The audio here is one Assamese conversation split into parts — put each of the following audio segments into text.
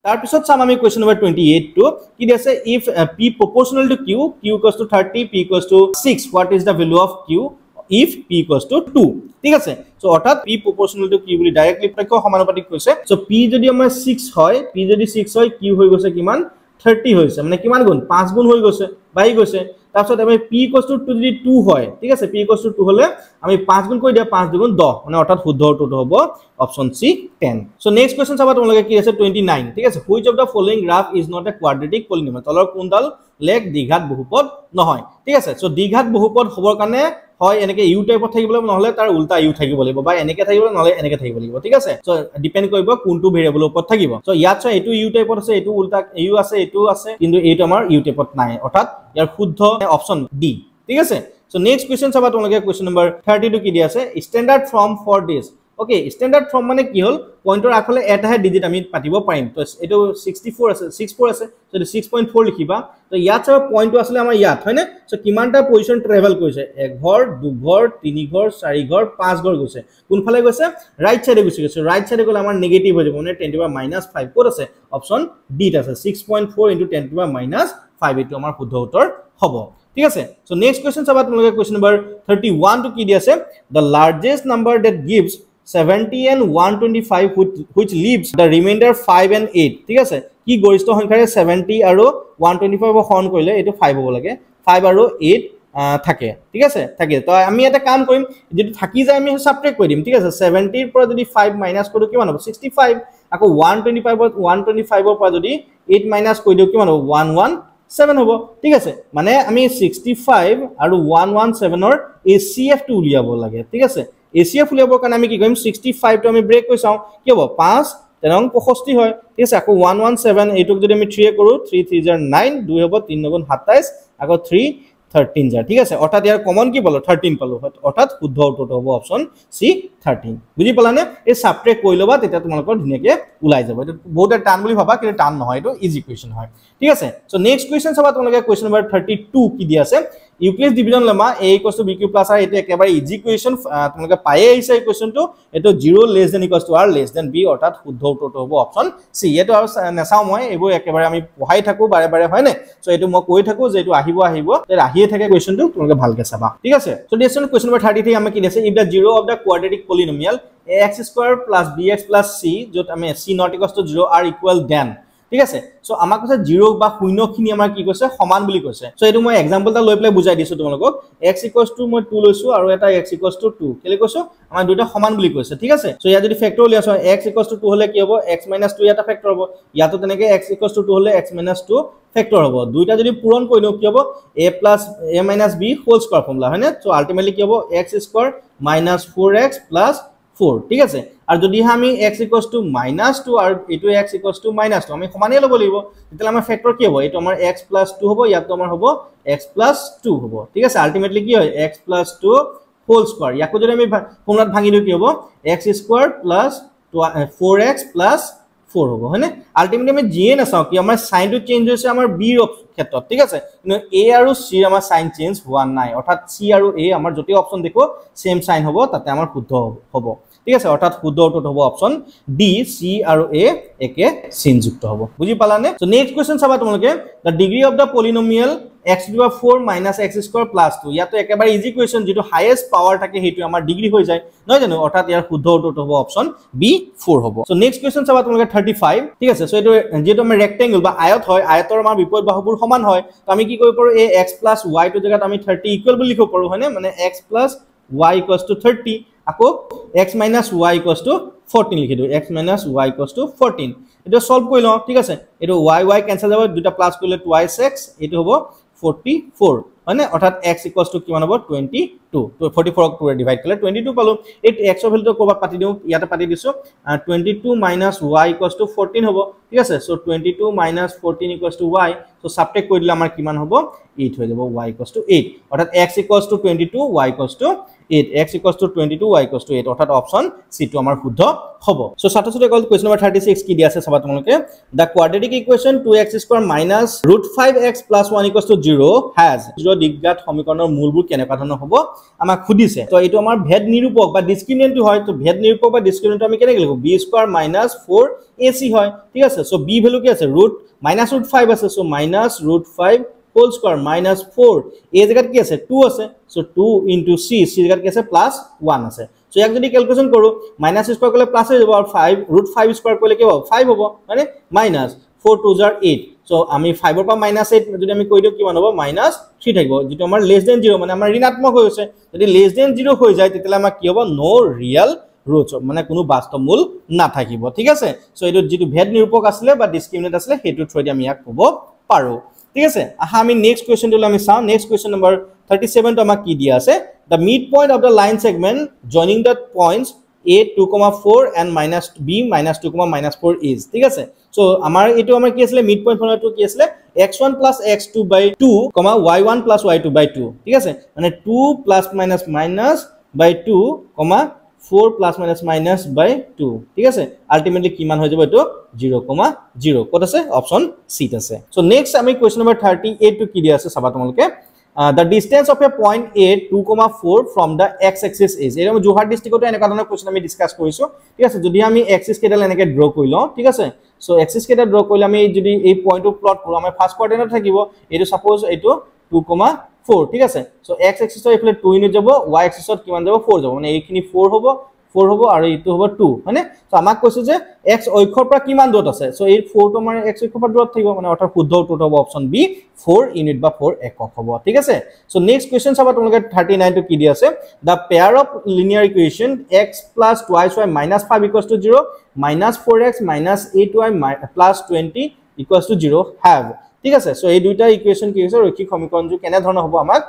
তাৰ পিছত চাম আমি কোৱেশ্চন নম্বৰ 28 টো কি দিছে if p proportional to q q equals to 30 p equals to 6 what is the value of q if p equals to 2 ঠিক আছে সো অৰ্থাৎ p proportional to q বুলি ডাইৰেক্টলি প্ৰত্যক্ষ সমানুপাতিক কৈছে সো p যদি আমাৰ 6 হয় p যদি 6 হয় q হৈ গৈছে কিমান 30 হৈছে মানে কিমান গুণ 5 গুণ হৈ গৈছে বাই গৈছে তাৰপিছত আমি p equals to 2 যদি 2 হয় ঠিক আছে p equals to 2 হলে আমি 5 গুণ কৰি দিয়া 5 দুগুণ 10 মানে অৰ্থাৎ শুদ্ধ উত্তৰটো হ'ব option C 10 so next question চাবা তোমালোকে কি আছে 29 ঠিক আছে which of the following graph is not a quadratic polynomial তলৰ কোনডাল লেগ দ্বিঘাত বহুপদ নহয় ঠিক আছে সো দ্বিঘাত বহুপদ হবৰ কাৰণে হয় এনেকে ইউ টাইপত থাকিব লাগিব নহলে তাৰ উল্টা ইউ থাকিব লাগিব বা এনেকে থাকিব নহলে এনেকে থাকিব লাগিব ঠিক আছে সো ডিপেন্ড কৰিব কোনটো ভেৰিয়েবল ওপৰত থাকিব সো ইয়াত চাই এটো ইউ টাইপত আছে এটো উল্টা ইউ আছে এটো আছে কিন্তু এইটো আমাৰ ইউ টাইপত নাই অৰ্থাৎ ইয়াৰ শুদ্ধ অপচন ডি ঠিক আছে সো নেক্সট কোৱেশ্চন চাবা তোমালোকে কোৱেশ্চন নম্বৰ 32 কি দি আছে standard form for this okay standard form মানে কি হল পয়েন্টৰ আগফালে এটাহে ডিজিট আমি পাতিব পাৰিম তো এটো 64 আছে 64 আছে সো 6.4 লিখিবা তো ইয়াত চাবা পয়েন্টটো আসলে আমাৰ ইয়াত হয় না সো কিমানটা পজিশন ট্ৰেভেল কৰিছে এক ঘৰ দু ঘৰ তিনি ঘৰ চাৰি ঘৰ পাঁচ ঘৰ গৈছে কোনফালে গৈছে ৰাইট সাইডে গৈছে ৰাইট সাইডে গলে আমাৰ নেগেটিভ হৈ যাব মানে 10 to the minus 5 ক'ত আছে অপচন ডি আছে 6.4 into 10 to the minus 5 এটো আমাৰ শুদ্ধ উত্তৰ হ'ব ঠিক আছে সো নেক্সট কোৱেশ্চন চাবা তোমালোকে কোৱেশ্চন নম্বৰ 31 টো কি দি আছে the largest number that gives 70 and 125 which leaves the remainder 5 and 8 ঠিক আছে কি গৰিষ্ঠ সংখ্যাৰে 70 আৰু 125 হৰণ কৰিলে এটো 5 হ'ব লাগে 5 আৰু 8 থাকে ঠিক আছে থাকে তো আমি এটা কাম কৰিম যেটো থাকি যায় আমি সাবট্ৰেক্ট কৰি দিম ঠিক আছে 70 ৰ পৰা যদি 5 মাইনাস কৰো কিমান হ'ব 65 আকৌ 125 ৰ পৰা যদি 8 মাইনাস কৰি দিও কিমান হ'ব 117 হ'ব ঠিক আছে মানে আমি 65 আৰু 117 ৰ ACF টো উলিয়াব লাগে ঠিক আছে ACF উলিয়াবৰ কাৰণে আমি কি কৰিম 65 টো আমি ব্ৰেক কৰি চাও কি হ'ব 5 তেৰং 65 হয় ঠিক আছে আকৌ 117 এইটোক যদি আমি 3 কৰো 3 3 জাৰ 9 2 হ'ব 3 9 27 আকৌ 3 13 জাৰ ঠিক আছে অৰ্থাৎ ইয়াৰ কমন কি পালো 13 পালো অৰ্থাৎ শুদ্ধ উত্তৰটো হ'ব অপচন সি 13 বুজি পালানে এই সাবট্ৰেক্ট কৰি লবা তেতিয়া তোমালোকৰ ধুনিয়াকে ওলাই যাব এটা বহুত টান বুলি ভাবা কিন্তু টান নহয় এটো ইজি কোৱেশ্চন হয় ঠিক আছে সো নেক্সট কোৱেশ্চন চাবা তোমালোকে কোৱেশ্চন নম্বৰ 32 কি দি আছে Euclid division lemma a = bq + r এটো একেবাৰে ইজি কোৱেশ্চন তোমালোকে পায়ে আহিছে এই কোৱেশ্চনটো এটো 0 less than equals to r less than b অৰ্থাৎ শুদ্ধ উত্তৰটো হ'ব অপচন সি এটো আৰু নেচাও মই এইবোৰ একেবাৰে আমি পঢ়াই থাকো বাৰে বাৰে হয় নে সো এটো মই কৈ থাকো যে এটো আহিব এৰ আহিয়ে থাকে কোৱেশ্চনটো তোমালোকে ভালকে চাবা ঠিক আছে সো নেক্সট কোৱেশ্চন নম্বৰ 33 আমি কি দিছে if da 0 of the quadratic polynomial ax² + bx + c যত আমি c not equals to 0 r equal than ঠিক আছে সো আমাক কৈছে 0 বা শূন্য খিনি আমাৰ কি কৈছে সমান বুলি কৈছে সো এটো মই एग्जांपल টা লৈ প্লে বুজাই দিছো তোমালোকক x = মই 2 লৈছো আৰু এটা x = 2 কেলে কৈছো আমাৰ দুটা সমান বুলি কৈছে ঠিক আছে সো ইয়া যদি ফেক্টৰ উলিয়াছো x = 2 হলে কি হ'ব x - 2 এটা ফেক্টৰ হ'ব ইয়াতো তেনেকে x = 2 হলে x - 2 ফেক্টৰ হ'ব দুইটা যদি পূৰণ কৰি দিও কি হ'ব a + a - b whole square formula হয় না সো আলটিমেটলি কি হ'ব x² - 4x + 4 ঠিক আছে আৰু যদি আমি x = -2 আৰু এটো x = -2 আমি সমানেই লব লাগিব তেতিয়া আমাৰ ফেক্টৰ কি হ'ব এটো আমাৰ x + 2 হ'ব ইয়াতো আমাৰ হ'ব x + 2 হ'ব ঠিক আছে আলটিমেটলি কি হয় x + 2 হোল স্কয়াৰ ইয়াকো যদি আমি ফৰ্মুলাত ভাঙি দিও কি হ'ব x² + 4x + 4 হ'ব হয়নে আলটিমেটলি আমি জিয়ে না চাও কি আমাৰ সাইনটো চেঞ্জ হৈছে আমাৰ b ৰ ক্ষেত্ৰত ঠিক আছে কিন্তু a আৰু c আমাৰ সাইন চেঞ্জ হোৱা নাই অৰ্থাৎ c আৰু a আমাৰ যতি অপচন দেখো সেম সাইন হ'ব তাতে আমাৰ শুদ্ধ হ'ব ঠিক আছে অৰ্থাৎ শুদ্ধ উত্তৰটো হ'ব অপচন ডি সি আৰু এ একে চিনযুক্ত হ'ব বুজি পালানে সো নেক্সট কোৱেশ্চন চাবা তোমালোকে the degree of the polynomial x⁴ - x² + 2 ইয়াতো একেবাৰে ইজি কোৱেশ্চন যেটো হাইয়েস্ট পাৱাৰ থাকে হেতু আমাৰ ডিগ্ৰী হৈ যায় নহয় জানো অৰ্থাৎ ইয়াৰ শুদ্ধ উত্তৰটো হ'ব অপচন বি 4 হ'ব সো নেক্সট কোৱেশ্চন চাবা তোমালোকে 35 ঠিক আছে সো এটো যেটো আমাৰ ৰেক্টেংগল বা আয়ত হয় আয়তৰ আমাৰ বিপৰীত বাহুবোৰ সমান হয় তো আমি কি কৰিব পাৰো এই x + y টো জায়গাত আমি 30 ইকুৱেল বুলি লিখিব পাৰো হয়নে মানে x + y = 30 আকৌ x - y = 14 লিখি দিও x - y = 14 এটো সলভ কৰি লও ঠিক আছে এটো y ক্যান্সেল যাব দুটা প্লাস কৰিলে 2x এটো হ'ব 44 মানে অৰ্থাৎ x = কিমান হ'ব 22 তো 44 ক 2 ৰে ডিভাইড কৰিলে 22 পালো এই x ৰ ভ্যালুটো কৰবাত পাতি দিও ইয়াতে পাতি দিছো 22 - y = 14 হ'ব ঠিক আছে সো 22 - 14 = y সো সাবট্ৰেক্ট কৰি দিলে আমাৰ কিমান হ'ব 8 হৈ যাব y = 8 অৰ্থাৎ x = 22 y = 8 x equals to 22 y equals to 8 অর্থাৎ অপশন সি টু আমাৰ শুদ্ধ হ'ব সো ছাত্ৰছাত্ৰীসকল কোৱেশ্চন নম্বৰ 36 কি দিয়া আছে চাবা তোমালোকে the quadratic equation 2x square minus root 5x plus 1 equals to 0 has 0 ডিগ্ৰাত সমীকৰণৰ মূলবোৰ কেনেকুৱা ধৰণৰ হ'ব আমাক খুদিছে তো এইটো আমাৰ ভেদ নিৰূপক বা ডিসক্ৰিমিনেন্ট হয় তো ভেদ নিৰূপক বা ডিসক্ৰিমিনেন্ট আমি কেনেকৈ লিখো b square minus 4ac হয় ঠিক আছে সো b ভ্যালু কি আছে root minus root 5 আছে so minus root 5 whole square minus 4 a জায়গাত কি আছে 2 আছে সো 2 into c c জায়গাত কি আছে plus 1 আছে সো ইয়াক যদি ক্যালকুলেশন কৰো minus স্কয়ার করলে প্লাস হৈ যাব আর 5 root 5 স্কয়ার করলে কি হ'ব 5 হ'ব মানে minus 4 2 * 8 সো আমি 5 ৰ পৰা minus 8 যদি আমি কৈ দিও কিমান হ'ব minus 3 থাকিব যেটো আমাৰ less than 0 মানে আমাৰ ঋণাত্মক হৈ আছে যদি less than 0 হৈ যায় তেতিয়ালে আমাৰ কি হ'ব no real roots মানে কোনো বাস্তৱ মূল না থাকিব ঠিক আছে সো এটো যেটো ভেদ নিৰূপক আছিল বা ডিসক্ৰিমিনেন্ট আছিল হেতু থৈ দি আমি ইয়াক ক'ব পাৰো ঠিক আছে আহা আমি নেক্সট কোৱেশ্চন টো আমি চাও নেক্সট কোৱেশ্চন নম্বৰ 37 টো আমাক কি দিয়া আছে the midpoint of the line segment joining the points a 2,4 and minus b minus 2, -4 is ঠিক আছে সো আমাৰ এটো আমাৰ কি আছিল midpoint ফৰ্মুলাটো কি আছিল x1 + x2 / 2, y1 + y2 / 2 ঠিক আছে মানে 2 ± minus by 2, 4 ± minus by 2 ঠিক আছে আলটিমেটলি কিমান হৈ যাব এটো 0,0 কত আছে অপশন সি আছে সো নেক্সট আমি কোৱেশ্চন নম্বৰ 38 টো কি দিয়া আছে চাবা তোমালোকে the distance of a point a 2,4 from the x axis is এরকম জোহার ডিস্ট্রিক্টটো এনেকা ধৰণৰ কোৱেশ্চন আমি ডিসকাস কৰিছো ঠিক আছে যদি আমি এক্সিস কেডাল এনেকে ড্ৰ কৰি লওঁ ঠিক আছে সো এক্সিস কেডাল ড্ৰ কৰিলে আমি যদি এই পইণ্টটো প্লট কৰো আমাৰ ফাৰ্স্ট কোঅৰ্ডিনেট থাকিব এটো সাপোজ এটো 2,4 ঠিক আছে সো x axisৰ এফালে 2 ইউনিট যাব y axisত কিমান যাব 4 যাব মানে এইখিনি 4 হ'ব 4 হ'ব আৰু ইটো হ'ব 2 মানে সো আমাক কৈছে যে x অক্ষৰ পৰা কিমান দূৰত আছে সো এই 4 টো মানে x অক্ষৰ পৰা দূৰত থাকিব মানে অৰ্থাৎ শুদ্ধ উত্তৰ হ'ব অপচন বি 4 ইউনিট বা 4 একক হ'ব ঠিক আছে সো নেক্সট কোৱেশ্চন চাবা তোমালোকে 39 টো কি দি আছে the pair of linear equation x + 2y - 5 = 0 -4x - 8y + 20 = 0 have ঠিক আছে সো এই দুইটা ইকুয়েশন কি হৈছে ৰৈখিক সমীকৰণটো কেনে ধৰণৰ হ'ব আমাক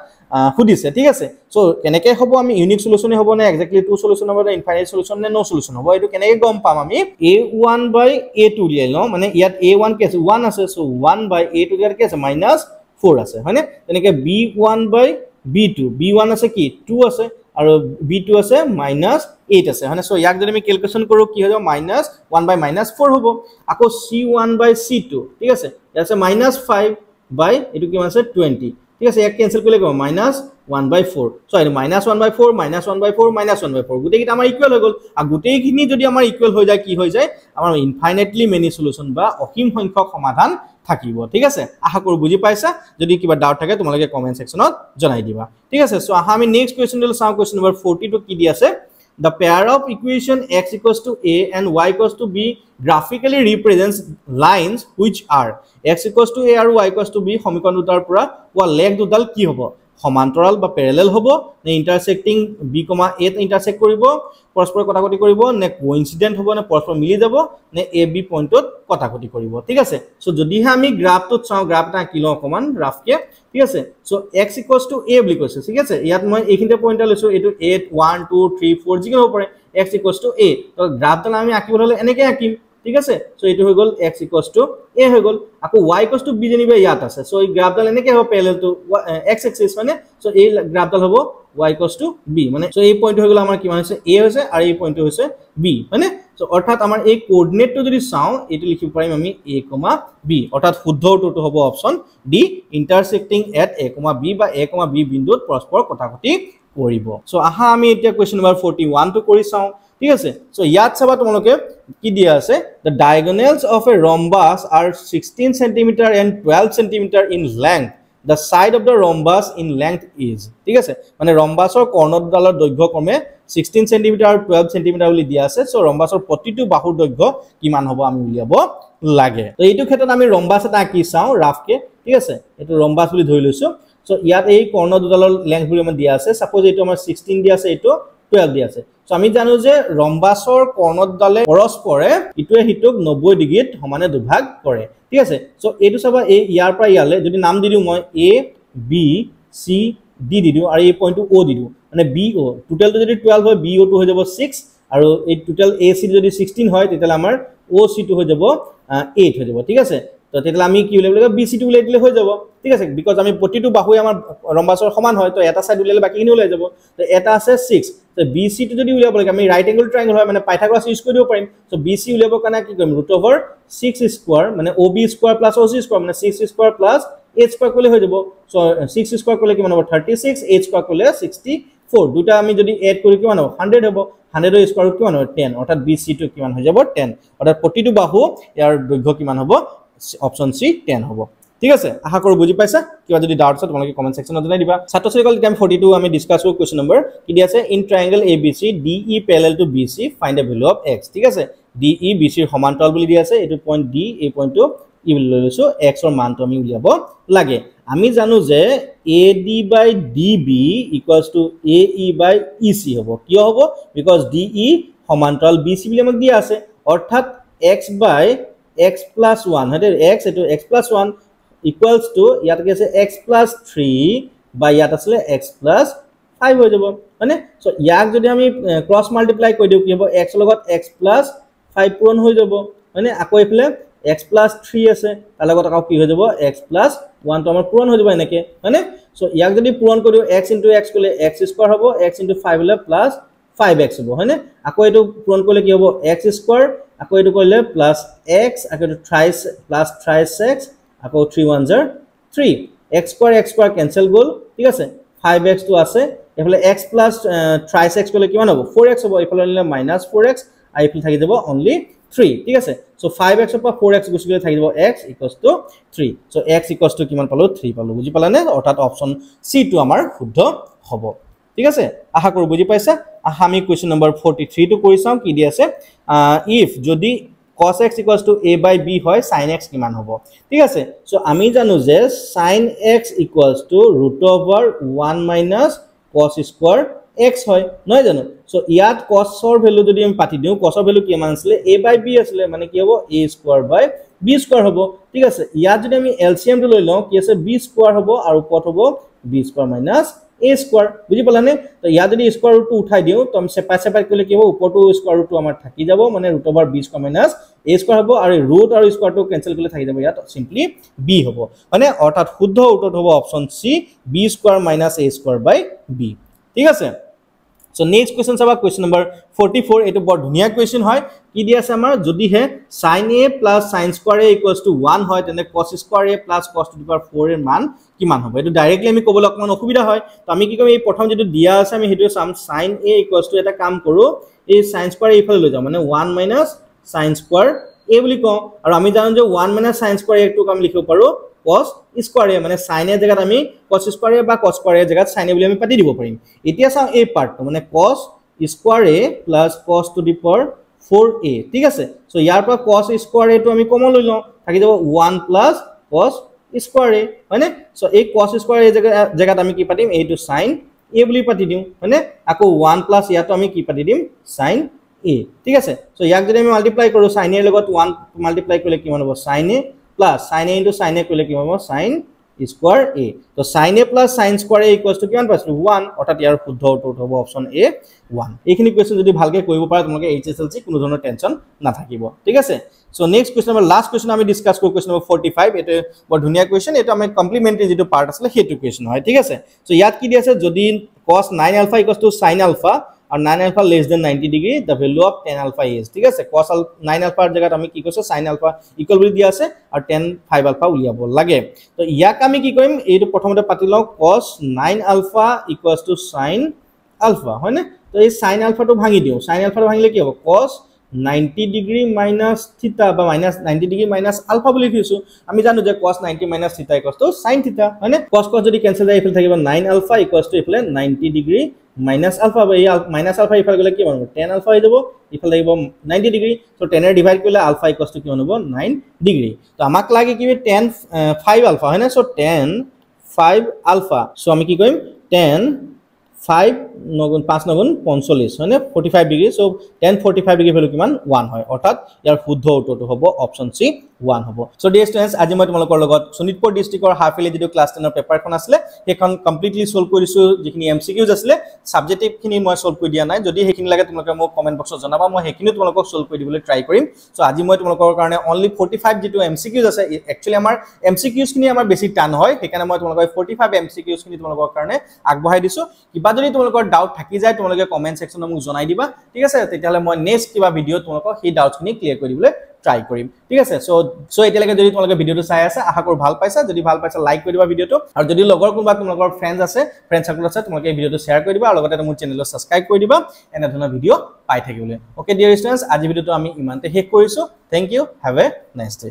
খুদিছে ঠিক আছে সো কেনেকৈ হ'ব আমি ইউনিক সলিউশন হ'ব না এক্স্যাক্টলি টু সলিউশন হ'ব না ইনফাইনাইট সলিউশন নে নো সলিউশন হ'ব এটো কেনেকৈ গম পাম আমি a1 / a2 উলিয়াই লওঁ মানে ইয়াত a1 কি আছে 1 আছে সো 1 / a2 ইয়াত কি আছে -4 আছে হয়নে তেনেকৈ b1 / b2 b1 আছে কি 2 আছে আৰু b2 আছে -8 আছে হয়নে সো ইয়াক যদি আমি ক্যালকুলেশন কৰো কি হৈ যাব -1 / -4 হ'ব আকৌ c1 / c2 ঠিক আছে ইয়াত আছে -5 / এটো কিমান আছে 20 ঠিক আছে এক ক্যান্সেল কৰিলে গম -1/4 সো এই -1/4 -1/4 -1/4 গুটেইটা আমাৰ ইকুৱেল হৈ গল আৰু গুটেইখিনি যদি আমাৰ ইকুৱেল হৈ যায় কি হৈ যায় আমাৰ ইনফাইনাইটলি মেনি সলিউশন বা অসীম সংখ্যক সমাধান থাকিব ঠিক আছে আশা কৰো বুজি পাইছা যদি কিবা ডাউট থাকে তোমালোকে কমেন্ট সেকশনত জনাই দিবা ঠিক আছে সো আহা আমি নেক্সট কোৱেশ্চন দিল চাও কোৱেশ্চন নম্বৰ 42 কি দি আছে the pair of equation x = a and y = b graphically represents lines which are x = a আৰু y = b সমীকৰণ দুটাৰ পৰা পোৱা লেখ দুডাল কি হ'ব সমান্তৰাল বা প্যাৰেলাল হ'ব নে ইন্টাৰসেক্টিং b, a ইন্টাৰসেক্ট কৰিব পৰস্পৰ কটাকটি কৰিব নে কোইনসিডেন্ট হ'ব নে পৰস্পৰ মিলি যাব নে a b পইণ্টত কটাকটি কৰিব ঠিক আছে সো যদিহে আমি গ্ৰাফটোত চাও গ্ৰাফটা আঁকি লওঁ অকমান ৰাফকে ঠিক আছে সো x = a বুলি কৈছে ঠিক আছে ইয়াত মই এইখিনিতে পইণ্ট লৈছো এটো 8 1 2 3 4 যিকোনো হ'ব পাৰে x = a তো গ্ৰাফটা আমি আঁকিবলৈ হলে এনেকৈ আঁকিম ঠিক আছে সো এটো হৈ গল x = a হৈ গল আকৌ y = b জনিবা ইয়াত আছে সো এই গ্ৰাফডাল এনেকৈ হ'ব প্যাৰেলাল টু x axis মানে সো এই গ্ৰাফডাল হ'ব y = b মানে সো এই পইণ্ট হৈ গল আমাৰ কিমান হৈছে a হৈছে আৰু এই পইণ্টটো হৈছে b মানে সো অৰ্থাৎ আমাৰ এই কোঅৰ্ডিনেটটো যদি চাও এটো লিখিব পাৰিম আমি a, b অৰ্থাৎ শুদ্ধ উত্তৰটো হ'ব option D intersecting at a, b বা a, b বিন্দুত পৰস্পৰ কটাকটি কৰিব সো আহা আমি এতিয়া কোৱেশ্চন নম্বৰ 41 টো কৰি চাও ঠিক আছে সো ইয়াত চাবা তোমালোকে কি দিয়া আছে the diagonals of a rhombus are 16 cm and 12 cm in length the side of the rhombus in length is ঠিক আছে মানে ৰম্বাসৰ কৰ্ণডালৰ দৈৰ্ঘ্য ক্ৰমে 16 cm আৰু 12 cm বুলি দিয়া আছে সো ৰম্বাসৰ প্ৰতিটো বাহুৰ দৈৰ্ঘ্য কিমান হ'ব আমি উলিয়াব লাগে তো এইটো ক্ষেত্ৰত আমি ৰম্বাস এটা আঁকি চাও ৰাফকে ঠিক আছে এটো ৰম্বাস বুলি ধৰি লৈছো সো ইয়াত এই কৰ্ণ দুডালৰ লেংথ বুলি আমাৰ দিয়া আছে সাপোজ এটো আমাৰ 16 দিয়া আছে এটো 12 দিয়া আছে সো আমি জানো যে ৰম্বাসৰ কৰ্ণডালে পৰস্পৰে ইটোৱে হিটোক 90 ডিগ্ৰীত সমানে দুভাগ কৰে ঠিক আছে সো এটো চাবা এই ইয়াৰ পৰা ইয়ালে যদি নাম দি দিও মই a b c d দি দিও আৰু এই পইণ্টটো o দি দিও মানে bo টোটালটো যদি 12 হয় bo টো হৈ যাব 6 আৰু এই টোটাল ac যদি 16 হয় তেতিয়ালে আমাৰ oc টো হৈ যাব 8 হৈ যাব ঠিক আছে তো তেতিয়ালে আমি কি উলিয়াব লাগিব BC টো উলিয়াই দিলে হৈ যাব ঠিক আছে বিকজ আমি প্ৰতিটো বাহুই আমাৰ ৰম্বাসৰ সমান হয় তো এটা সাইড উলিয়ালে বাকিখিনি উলাই যাব তো এটা আছে 6 তো BC টো যদি উলিয়াব লাগে আমি রাইট এংগল ট্রায়াঙ্গল হয় মানে পাইথাগোরাস ইউজ কৰি দিব পাৰিম তো BC উলিয়াব কাৰণে কি কৰিম √6 স্কয়াৰ মানে OB square plus OC square মানে 6 স্কয়াৰ প্লাস 8 স্কয়াৰ কৰিলে হৈ যাব সো 6 স্কয়াৰ কৰিলে কিমান হ'ব 36 8 স্কয়াৰ কৰিলে 64 দুটা আমি যদি এড কৰি কিমান হ'ব 100 হ'ব 100 এর স্কয়ার রুট কিমান হবে 10 অর্থাৎ BC টো কিমান হৈ যাব 10 অর্থাৎ প্ৰতিটো বাহু ইয়াৰ দৈৰ্ঘ্য কিমান হ'ব অপশন সি 10 হ'ব ঠিক আছে আশা কৰো বুজি পাইছা কিবা যদি ডাউটছ তোমালোকে কমেন্ট সেকশনত জনাই দিবা ছাত্ৰছাত্ৰীসকল টাইম 42 আমি ডিসকাস কৰো কোৱেশ্চন নম্বৰ কি দি আছে in ট্ৰায়াঙ্গল ABC DE parallel to BC find the value of x ঠিক আছে DE BC ৰ সমান্তৰাল বুলি দি আছে এটো পইণ্ট D এই পইণ্টটো ই বুলি লৈছো x ৰ মানটো আমি উলিয়াব লাগে আমি জানো যে AD by DB equals to AE by EC হ'ব কিয় হ'ব because DE সমান্তৰাল BC বুলি আমাক দিয়া আছে অৰ্থাৎ x by x plus 1 হতে x এটো x plus 1 equals to ইয়াত কি আছে x plus 3 by ইয়াত আছে x plus 5 হৈ যাব মানে সো ইয়াক যদি আমি ক্রস মাল্টিপ্লাই কৰি দিও কি হ'ব x লগত x plus 5 পূৰণ হৈ যাব মানে আকৌ ইফালে x plus 3 আছে তাৰ লগত আকৌ কি হৈ যাব x plus 1 তো আমাৰ পূৰণ হৈ যাব এনেকে মানে সো ইয়াক যদি পূৰণ কৰিও x * x কৰিলে x স্কয়াৰ হ'ব x * 5 হলে প্লাস 5x হ'ব হয়নে আকৌ এটো পূৰণ কৰিলে কি হ'ব x স্কয়াৰ আকৌ এটো কৰিলে প্লাস x আকৌ এটো থ্ৰাইস প্লাস থ্ৰাইস x আকৌ 3 1s are 3 x square cancel গল ঠিক আছে 5x তো আছে এফালে x plus থ্ৰাইস x কৰিলে কিমান হ'ব 4x হ'ব এফালে নিলে -4x আৰু এফালে থাকি যাব only 3 ঠিক আছে সো 5x ৰ পৰা 4x গুছি গলে থাকি যাব x = 3 সো x = কিমান পালো 3 পালো বুজি পালানে অৰ্থাৎ অপচন সি টো আমাৰ শুদ্ধ হ'ব ঠিক আছে আশা কৰো বুজি পাইছা আমি কোৱেশ্চন নম্বৰ 43 টো কৰি চাও কি দি আছে ইফ যদি cos x = a by b হয় sin x কিমান হ'ব ঠিক আছে সো আমি জানো যে sin x = √1 - cos square x হয় নহয় জানো সো ইয়াত cos ৰ ভ্যালু যদি আমি পাতি দিও cos ৰ ভ্যালু কিমান আছিল a by b আছিল মানে কি হ'ব a square by b square হ'ব ঠিক আছে ইয়াত যদি আমি LCM টো লৈ লও কি আছে b স্কয়াৰ হ'ব আৰু কত হ'ব b স্কয়াৰ - a স্কয়াৰ বুজি পালানে তো ইয়াত যদি স্কয়াৰ ৰুটটো উঠাই দিও তো আমি সেপাৰেট কৰিলে কি হ'ব ওপৰটো স্কয়াৰ ৰুটটো আমাৰ থাকি যাব মানে √b স্কয়াৰ - a স্কয়াৰ হ'ব আৰু ৰুট আৰু স্কয়াৰটো কেনসেল কৰিলে থাকি যাব ইয়াত সিম্পলি b হ'ব মানে অৰ্থাৎ শুদ্ধ উত্তৰ হ'ব option C b square - a square / b ঠিক আছে সো নেক্সট কোৱেশ্চন চাবা কোৱেশ্চন নম্বৰ 44 এটো বৰ ধুনিয়া কোৱেশ্চন হয় কি দি আছে আমাৰ যদি হে sin a + sin square a = 1 হয় তেনে cos square a + cos to the power 4 এর মান কিমান হবে এটো ডাইৰেক্টলি আমি ক'বলৈ অকমান অসুবিধা হয় তো আমি কি কৰিম এই প্ৰথম যেটো দিয়া আছে আমি হেতু চাম sin a = এটা কাম কৰো এই sin square a ইফালে লৈ যাম মানে 1 - sin square a বুলি কও আৰু আমি জানো যে 1 - sin square a টো আমি লিখিব পাৰো cos square a মানে sin a জায়গাত আমি cos square a বা cos square a জায়গাত sin a বুলি আমি পাতি দিব পাৰিম এতিয়া চাও এই পাৰ্টটো মানে cos square a + cos to the power 4a ঠিক আছে সো ইয়াৰ পৰা cos square a টো আমি কমন লৈ লও থাকি যাব 1 + cos square a মানে সো এই cos square a জায়গাত আমি কি পাতিম এইটো sin a বুলি পাতি দিও মানে আকৌ 1 + ইয়াতো আমি কি পাতি দিম sin a ঠিক আছে সো ইয়াক যদি আমি মাল্টিপ্লাই কৰো sin a ৰ লগত 1 মাল্টিপ্লাই কৰিলে কিমান হ'ব sin a plus sin a into sin a কৰিলে কি হ'ব sin square a তো sin a plus sin square a equals to কিমান পাইছো 1 অৰ্থাৎ ইয়াৰ শুদ্ধ উত্তৰ হ'ব অপচন a 1 এইখিনি কোৱেশ্চন যদি ভালকে কৰিব পাৰা তোমালোকে HSLC কোনো ধৰণৰ টেনচন নাথাকিব ঠিক আছে সো নেক্সট কোৱেশ্চন আমাৰ লাষ্ট কোৱেশ্চন আমি ডিসকাস কৰো কোৱেশ্চন নম্বৰ 45 এটো বৰ ধুনিয়া কোৱেশ্চন এটো আমি কমপ্লিমেন্টাৰী যেটো পাৰ্ট আছিল হেতু কোৱেশ্চন হয় ঠিক আছে সো ইয়াত কি দি আছে যদি cos 9 alpha = sin alpha और 9 alpha less than 90 degree the value of 10 alpha is ঠিক আছে cos 9 alpha এর জায়গাত আমি কি কৈছো sin alpha ইকুয়াল বুলি দিয়া আছে আর 10 5 alpha উলিয়াব লাগে তো ইয়াক আমি কি কৰিম এইটো প্ৰথমতে পাতি লও cos 9 alpha = sin alpha হয় না তো এই sin alpha টো ভাঙি দিও sin alpha টো ভাঙিলে কি হ'ব cos 90 degree minus theta বা minus 90 degree minus alpha বুলি লিখিছো আমি জানো যে cos 90 minus theta = sin theta হয় না cos যদি ক্যান্সেল যায় ইফালে থাকিব 9 alpha = ইফালে 90 degree minus alpha by minus alpha ইফালে গলে কি হ'ব 10 alpha হৈ যাব ইফালে লাগিব 90 degree তো 10 এর ডিভাইড কৰিলে alpha = কি হ'ব 9 degree তো আমাক লাগে কি 10 5 alpha হয় না সো 10 5 alpha সো আমি কি কৰিম 10 5 9 5 9 45 হয় না 45 ডিগ্ৰী সো 10 45 ডিগ্ৰী ভ্যালু কিমান 1 হয় অৰ্থাৎ ইয়াৰ শুদ্ধ উত্তৰটো হ'ব অপচন সি 1 হ'ব সো ডিয়াৰ ষ্টুডেন্টস আজি মই তোমালোকৰ লগত শোণিতপুৰ ডিস্ট্ৰিক্টৰ হাফ ইয়াৰলি যেটো ক্লাস 10 ৰ পেপাৰখন আছিল হেখন কমপ্লিটলি সলভ কৰিছো যিখিনি এমসিকিউজ আছিল সাবজেক্টিভ খিনি মই সলভ কৰি দিয়া নাই যদি হেখিনি লাগে তোমালোকে মোক কমেন্ট বক্সত জনাবা মই হেখিনি তোমালোকক সলভ কৰি দিবলৈ ট্ৰাই কৰিম সো আজি মই তোমালোকৰ কাৰণে অনলি 45 যেটো এমসিকিউজ আছে একচুয়ালি আমাৰ এমসিকিউজ খিনি আমাৰ বেছি টান হয় হেকাৰণে মই তোমালোকক 45 এমসিকিউজ খিনি তোমালোকৰ কাৰণে আগবঢ়াই দিছো কিবা যদি তোমালোকৰ ডাউট থাকি যায় তোমালোকে কমেন্ট সেকশনত মোক জনাই দিবা ঠিক আছে তেতিয়ালে মই নেক্সট কিবা ভিডিও তোমালোকক এই ডাউটছ খিনি ক্লিয়াৰ কৰি দিবলৈ ট্ৰাই কৰিম ঠিক আছে সো এতিয়ালৈকে যদি তোমালোকে ভিডিওটো চাই আছে আশা কৰো ভাল পাইছা যদি ভাল পাইছা লাইক কৰি দিবা ভিডিওটো আৰু যদি লগৰ কোনবা তোমালোকৰ ফ্ৰেন্ডছ আছে ফ্ৰেন্ড সাৰ্কেল আছে তোমালোকে এই ভিডিওটো শেয়াৰ কৰি দিবা আৰু লগতে মোৰ চেনেলটো সাবস্ক্ৰাইব কৰি দিবা এনে ধৰণৰ ভিডিও পাই থাকিবলৈ ওকে ডিয়াৰ ষ্টুডেন্টস আজি ভিডিওটো আমি ইমানতে শেষ কৰিছো thank you have a nice day